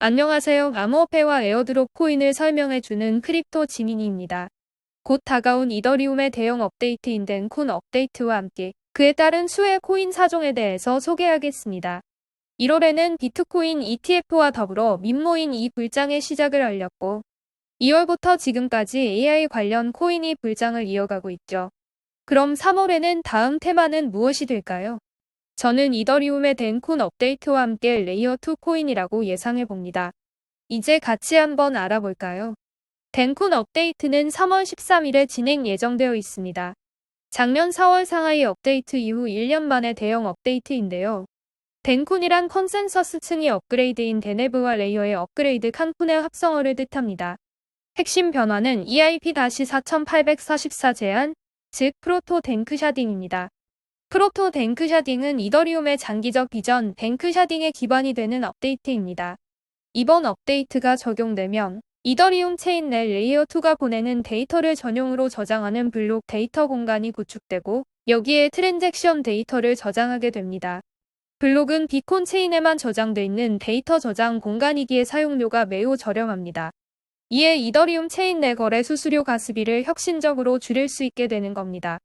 안녕하세요. 암호화폐와 에어드롭 코인을 설명해주는 크립토 지민이입니다. 곧 다가온 이더리움의 대형 업데이트인 덴쿤 업데이트와 함께 그에 따른 수혜 코인 사종에 대해서 소개하겠습니다. 1월에는 비트코인 ETF와 더불어 밈모인 이 불장의 시작을 알렸고 2월부터 지금까지 AI 관련 코인이 불장을 이어가고 있죠. 그럼 3월에는 다음 테마는 무엇이 될까요? 저는 이더리움의 덴쿤 업데이트와 함께 레이어2 코인이라고 예상해봅니다. 이제 같이 한번 알아볼까요? 덴쿤 업데이트는 3월 13일에 진행 예정되어 있습니다. 작년 4월 상하이 업데이트 이후 1년 만의 대형 업데이트인데요. 덴쿤이란 컨센서스 층의 업그레이드인 데네브와 레이어의 업그레이드 칸쿤의 합성어를 뜻합니다. 핵심 변화는 EIP-4844 제한, 즉 프로토 댕크샤딩입니다. 프로토 댕크샤딩은 이더리움의 장기적 비전 댕크샤딩의 기반이 되는 업데이트입니다. 이번 업데이트가 적용되면 이더리움 체인 내 레이어2가 보내는 데이터를 전용으로 저장하는 블록 데이터 공간이 구축되고 여기에 트랜잭션 데이터를 저장하게 됩니다. 블록은 비콘 체인에만 저장돼 있는 데이터 저장 공간이기에 사용료가 매우 저렴합니다. 이에 이더리움 체인 내 거래 수수료 가스비를 혁신적으로 줄일 수 있게 되는 겁니다.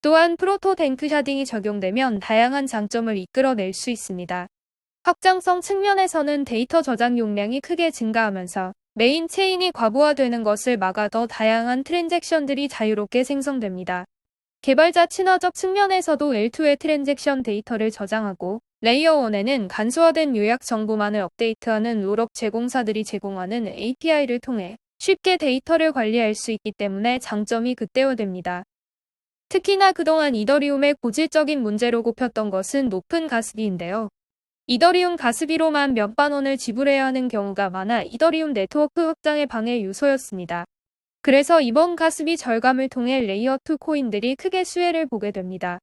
또한 프로토 댕크샤딩이 적용되면 다양한 장점을 이끌어낼 수 있습니다. 확장성 측면에서는 데이터 저장 용량이 크게 증가하면서 메인 체인이 과부하되는 것을 막아 더 다양한 트랜잭션들이 자유롭게 생성됩니다. 개발자 친화적 측면에서도 L2의 트랜잭션 데이터를 저장하고 레이어 1에는 간소화된 요약 정보만을 업데이트하는 롤업 제공사들이 제공하는 API를 통해 쉽게 데이터를 관리할 수 있기 때문에 장점이 극대화됩니다. 특히나 그동안 이더리움의 고질적인 문제로 꼽혔던 것은 높은 가스비인데요. 이더리움 가스비로만 몇만 원을 지불해야 하는 경우가 많아 이더리움 네트워크 확장의 방해 요소였습니다. 그래서 이번 가스비 절감을 통해 레이어2 코인들이 크게 수혜를 보게 됩니다.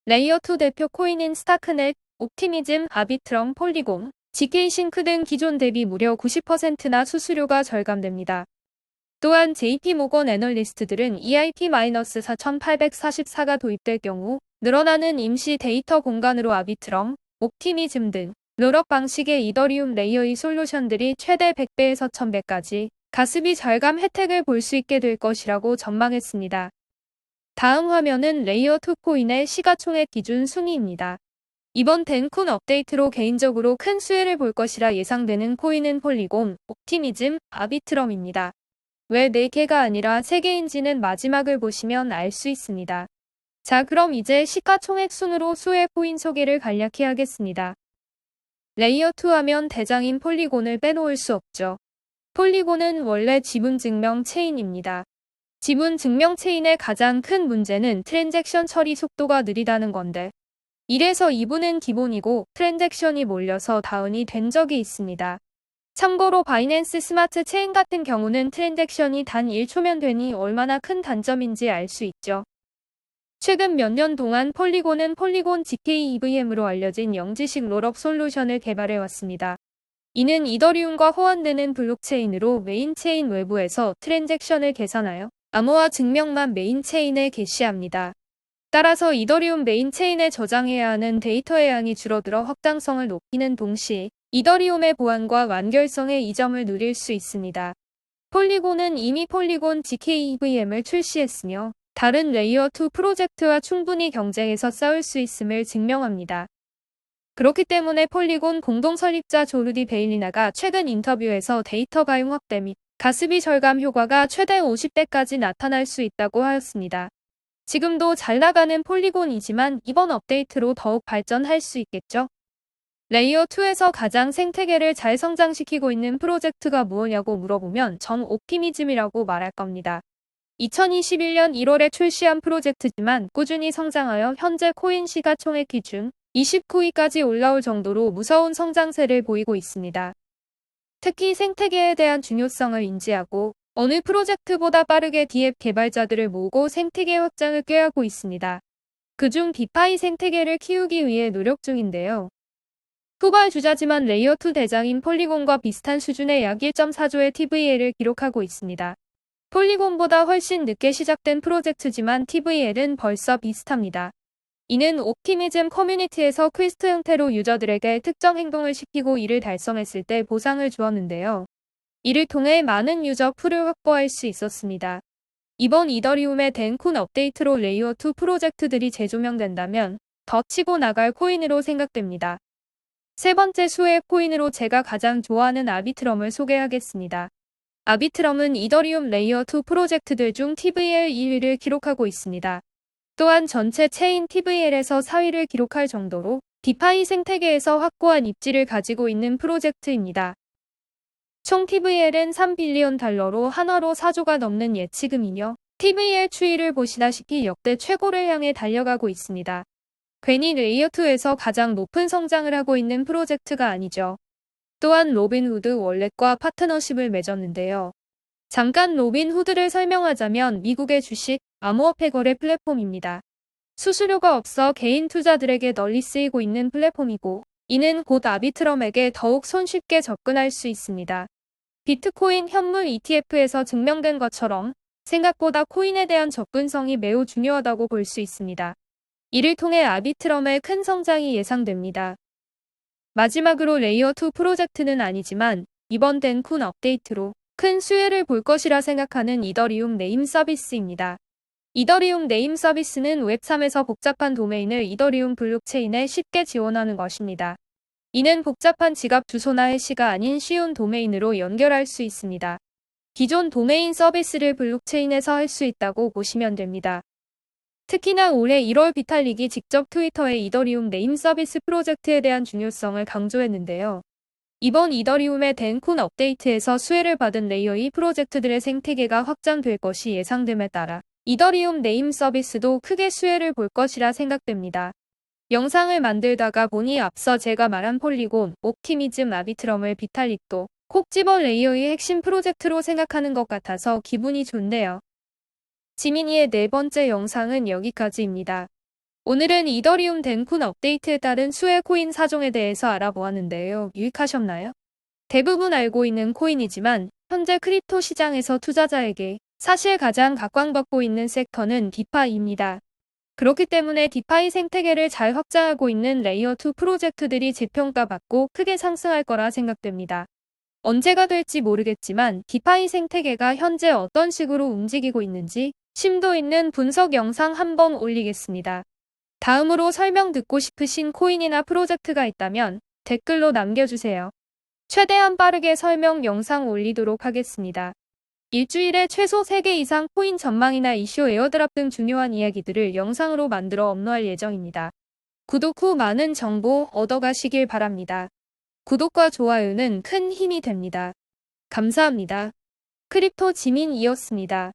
레이어2 대표 코인인 스타크넷, 옵티미즘, 아비트럼, 폴리곤, GK싱크 등 기존 대비 무려 90%나 수수료가 절감됩니다. 또한 JP모건 애널리스트들은 EIP-4844가 도입될 경우 늘어나는 임시 데이터 공간으로 아비트럼, 옵티미즘 등 롤업 방식의 이더리움 레이어 2 솔루션들이 최대 100배에서 1000배까지 가스비 절감 혜택을 볼 수 있게 될 것이라고 전망했습니다. 다음 화면은 레이어2 코인의 시가총액 기준 순위입니다. 이번 덴쿤 업데이트로 개인적으로 큰 수혜를 볼 것이라 예상되는 코인은 폴리곤, 옵티미즘, 아비트럼입니다. 왜 4개가 아니라 3개인지는 마지막을 보시면 알 수 있습니다. 자, 그럼 이제 시가총액 순으로 수혜 코인 소개를 간략히 하겠습니다. 레이어2 하면 대장인 폴리곤을 빼놓을 수 없죠. 폴리곤은 원래 지분 증명 체인입니다. 지분 증명 체인의 가장 큰 문제는 트랜잭션 처리 속도가 느리다는 건데 이래서 2분은 기본이고 트랜잭션이 몰려서 다운이 된 적이 있습니다. 참고로 바이낸스 스마트 체인 같은 경우는 트랜잭션이 단 1초면 되니 얼마나 큰 단점인지 알 수 있죠. 최근 몇 년 동안 폴리곤은 폴리곤 GK EVM으로 알려진 영지식 롤업 솔루션을 개발해왔습니다. 이는 이더리움과 호환되는 블록체인으로 메인 체인 외부에서 트랜잭션을 계산하여 암호화 증명만 메인 체인에 게시합니다. 따라서 이더리움 메인 체인에 저장해야 하는 데이터의 양이 줄어들어 확장성을 높이는 동시에 이더리움의 보안과 완결성의 이점을 누릴 수 있습니다. 폴리곤은 이미 폴리곤 GKEVM을 출시했으며 다른 레이어2 프로젝트와 충분히 경쟁해서 싸울 수 있음을 증명합니다. 그렇기 때문에 폴리곤 공동 설립자 조르디 베일리나가 최근 인터뷰에서 데이터 가용 확대 및 가스비 절감 효과가 최대 50배까지 나타날 수 있다고 하였습니다. 지금도 잘 나가는 폴리곤이지만 이번 업데이트로 더욱 발전할 수 있겠죠? 레이어2에서 가장 생태계를 잘 성장시키고 있는 프로젝트가 무엇냐고 물어보면 전 옵티미즘이라고 말할 겁니다. 2021년 1월에 출시한 프로젝트지만 꾸준히 성장하여 현재 코인 시가총액 기준 29위까지 올라올 정도로 무서운 성장세를 보이고 있습니다. 특히 생태계에 대한 중요성을 인지하고 어느 프로젝트보다 빠르게 D앱 개발자들을 모으고 생태계 확장을 꾀하고 있습니다. 그중 디파이 생태계를 키우기 위해 노력 중인데요. 후발 주자지만 레이어2 대장인 폴리곤과 비슷한 수준의 약 1.4조의 TVL을 기록하고 있습니다. 폴리곤보다 훨씬 늦게 시작된 프로젝트지만 TVL은 벌써 비슷합니다. 이는 옵티미즘 커뮤니티에서 퀘스트 형태로 유저들에게 특정 행동을 시키고 이를 달성했을 때 보상을 주었는데요. 이를 통해 많은 유저 풀을 확보할 수 있었습니다. 이번 이더리움의 덴쿤 업데이트로 레이어 2 프로젝트들이 재조명된다면 더 치고 나갈 코인으로 생각됩니다. 세 번째 수혜 코인으로 제가 가장 좋아하는 아비트럼을 소개하겠습니다. 아비트럼은 이더리움 레이어 2 프로젝트들 중 TVL 2위를 기록하고 있습니다. 또한 전체 체인 TVL에서 4위를 기록할 정도로 디파이 생태계에서 확고한 입지를 가지고 있는 프로젝트입니다. 총 TVL은 3빌리언 달러로 한화로 4조가 넘는 예치금이며 TVL 추이를 보시다시피 역대 최고를 향해 달려가고 있습니다. 괜히 레이어2에서 가장 높은 성장을 하고 있는 프로젝트가 아니죠. 또한 로빈후드 월렛과 파트너십을 맺었는데요. 잠깐 로빈후드를 설명하자면 미국의 주식, 암호화폐 거래 플랫폼입니다. 수수료가 없어 개인 투자들에게 널리 쓰이고 있는 플랫폼이고 이는 곧 아비트럼에게 더욱 손쉽게 접근할 수 있습니다. 비트코인 현물 ETF에서 증명된 것처럼 생각보다 코인에 대한 접근성이 매우 중요하다고 볼 수 있습니다. 이를 통해 아비트럼의 큰 성장이 예상됩니다. 마지막으로 레이어2 프로젝트는 아니지만 이번 덴쿤 업데이트로 큰 수혜를 볼 것이라 생각하는 이더리움 네임 서비스입니다. 이더리움 네임 서비스는 웹3에서 복잡한 도메인을 이더리움 블록체인에 쉽게 지원하는 것입니다. 이는 복잡한 지갑 주소나 해시가 아닌 쉬운 도메인으로 연결할 수 있습니다. 기존 도메인 서비스를 블록체인에서 할 수 있다고 보시면 됩니다. 특히나 올해 1월 비탈릭이 직접 트위터에 이더리움 네임 서비스 프로젝트에 대한 중요성을 강조했는데요. 이번 이더리움의 덴쿤 업데이트에서 수혜를 받은 레이어 2 프로젝트들의 생태계가 확장될 것이 예상됨에 따라 이더리움 네임 서비스도 크게 수혜를 볼 것이라 생각됩니다. 영상을 만들다가 보니 앞서 제가 말한 폴리곤, 옵티미즘, 아비트럼을 비탈릭도 콕 집어 레이어의 핵심 프로젝트로 생각하는 것 같아서 기분이 좋네요. 지민이의 네 번째 영상은 여기까지입니다. 오늘은 이더리움 덴쿤 업데이트에 따른 수혜 코인 사종에 대해서 알아보았는데요. 유익하셨나요? 대부분 알고 있는 코인이지만 현재 크립토 시장에서 투자자에게 사실 가장 각광받고 있는 섹터는 디파이입니다. 그렇기 때문에 디파이 생태계를 잘 확장하고 있는 레이어 2 프로젝트들이 재평가받고 크게 상승할 거라 생각됩니다. 언제가 될지 모르겠지만 디파이 생태계가 현재 어떤 식으로 움직이고 있는지 심도 있는 분석 영상 한번 올리겠습니다. 다음으로 설명 듣고 싶으신 코인이나 프로젝트가 있다면 댓글로 남겨주세요. 최대한 빠르게 설명 영상 올리도록 하겠습니다. 일주일에 최소 3개 이상 코인 전망이나 이슈 에어드랍 등 중요한 이야기들을 영상으로 만들어 업로드할 예정입니다. 구독 후 많은 정보 얻어가시길 바랍니다. 구독과 좋아요는 큰 힘이 됩니다. 감사합니다. 크립토 지민이었습니다.